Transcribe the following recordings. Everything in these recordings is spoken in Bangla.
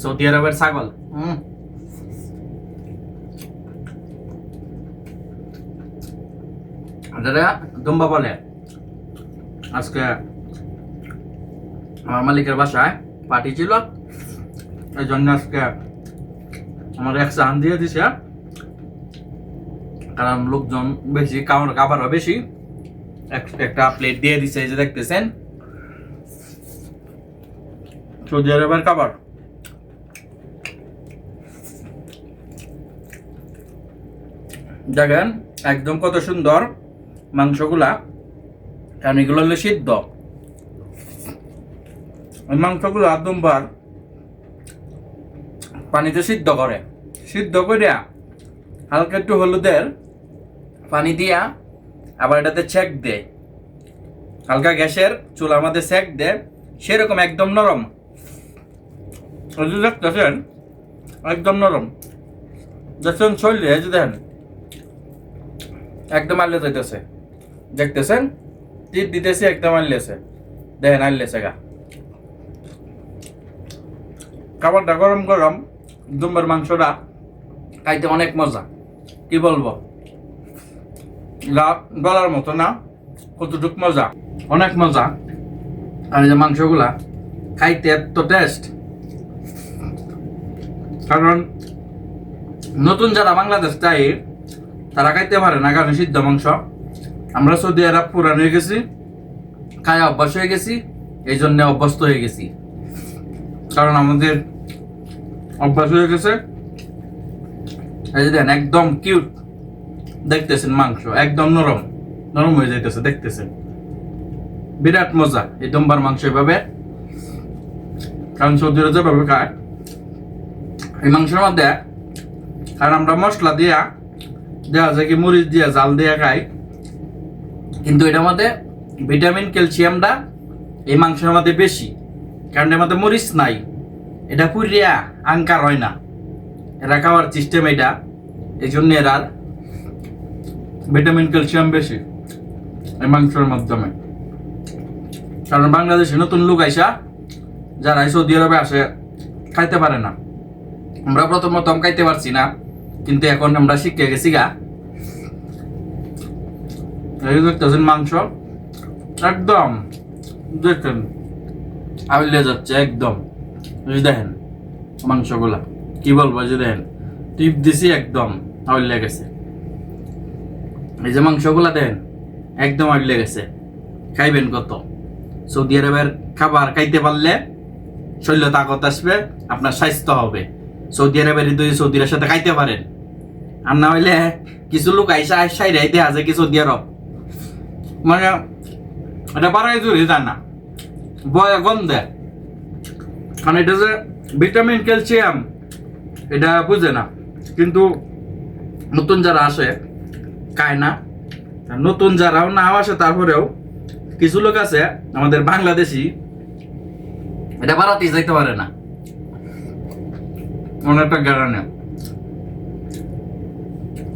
সৌদি আরবের ছাগল। যারা দুম্বা বলে, আজকে আমার মালিকের বাসায় পার্টি ছিল, এই জন্য আজকে আমার এক চান দিয়ে দিছে, কারণ লোকজন বেশি, খাবারও বেশি, একটা প্লেট দিয়ে দিছে। এই যে দেখতেছেন সৌদি আরবের খাবার। দেখেন একদম কত সুন্দর মাংসগুলা, কারণ এগুলো হলো সিদ্ধ। ওই মাংসগুলো দুম্বার পানিতে সিদ্ধ করে, সিদ্ধ করিয়া হালকা একটু হলুদের পানি দিয়া আবার এটাতে ছেঁক দেয়, হালকা গ্যাসের চুলার মধ্যে ছেঁক দেয়, সেরকম একদম নরম। দেখতেছেন একদম নরম, দেখছেন শৈলে এই যে দেখেন একদম আল্লে যাইতেছে, দেখতেছেন টিপ দিতেছি একদম আল্লেছে, দেখেন আল্লেছে গা। খাবারটা গরম গরম, দুম্বার মাংসটা খাইতে অনেক মজা, কি বলবো, বলার মতো না কতটুক মজা, অনেক মজা। আর এই যে মাংসগুলা খাইতে এত টেস্ট, কারণ নতুন যারা বাংলাদেশ চাই তারা খাইতে পারে না, কারণ সিদ্ধ মাংস। আমরা সৌদি আরব পুরান হয়ে গেছি, খায় অভ্যাস হয়ে গেছি, এই জন্য অভ্যস্ত হয়ে গেছি, কারণ আমাদের অভ্যাস হয়ে গেছে। এই যে দেখেন একদম কিউট দেখতেছেন, মাংস একদম নরম নরম হয়ে যাইতেছে, দেখতেছেন বিরাট মজা এই দুম্বার মাংস এভাবে, কারণ সৌদি আরব যেভাবে খায় এই মাংসের মধ্যে, কারণ আমরা মশলা দিয়া দেওয়া যায় কি মরিচ দিয়া জাল দিয়া খাই, কিন্তু এটার মধ্যে ভিটামিন ক্যালসিয়ামটা এই মাংসের মধ্যে বেশি, কারণ এর মধ্যে মরিচ নাই, এটা পুরিয়া আঙ্কার হয় না, এরা খাওয়ার সিস্টেম এটা, এই জন্য এরা ভিটামিন ক্যালসিয়াম বেশি এই মাংসের মাধ্যমে। কারণ বাংলাদেশে নতুন লোক আইসা যারা সৌদি আরবে আসে খাইতে পারে না, আমরা প্রথম খাইতে পারছি না, কিন্তু এখন আমরা শিখে গেছি গা। এই দেখতেছেন মাংস একদম দেখেন আউলে যাচ্ছে একদম, দেখেন মাংসগুলা কি বলবো, যে দেখেন টিপ দিছি একদম আউলে গেছে, এই যে মাংসগুলা দেখেন একদম আউলে গেছে। খাইবেন কত, সৌদি আরবের খাবার খাইতে পারলে শরীরে তাকত আসবে, আপনার স্বাস্থ্য হবে। সৌদি আরবের সৌদির সাথে খাইতে পারেন, আর না হইলে কিছু লোক আইসা আইসাই রাইতে আছে কি সৌদি আরব, মানে এটা বাড়াই জুড়ি জান না, বয় গন্ধে, কারণ এটা যে ভিটামিন ক্যালসিয়াম এটা বুঝে না, কিন্তু নতুন যারা আসে খায় না, নতুন যারাও না আসে তারপরেও কিছু লোক আছে আমাদের বাংলাদেশি এটা বাড়াতে যাইতে পারে না, অনেকটা গ্যারানে।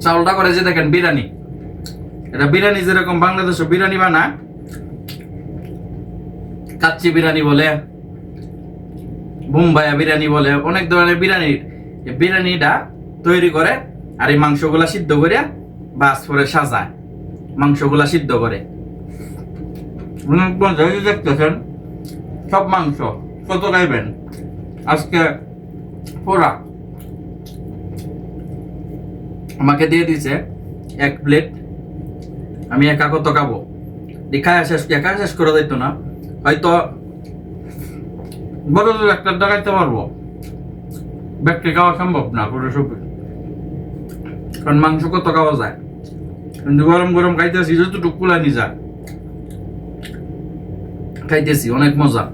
চাউলটা করে যে দেখেন বিরিয়ানি, এটা বিরিয়ানি যেরকম বাংলাদেশে বিরিয়ানি বানা, কাচ্চি বিরিয়ানি বলে, বোম্বাইয়া বিরিয়ানি বলে, অনেক ধরনের বিরিয়ানিটা তৈরি করে, আর এই মাংসগুলা সিদ্ধ করে বাস করে সাজায়, মাংসগুলা সিদ্ধ করে। দেখতেছেন সব মাংস কত খাইবেন, আজকে পোড়া আমাকে দিয়ে দিছে এক প্লেট, আমি একা কত খাবো, একা শেষ করে দিত না, হয়তো বড় একটা দেখাইতে পারবো, ব্যক্তি খাওয়া সম্ভব না পুরো সবজি, কারণ মাংস কত খাওয়া যায়, কিন্তু গরম গরম খাইতেছি যতটুকু কুলা নি যায় খাইতেছি, অনেক মজা।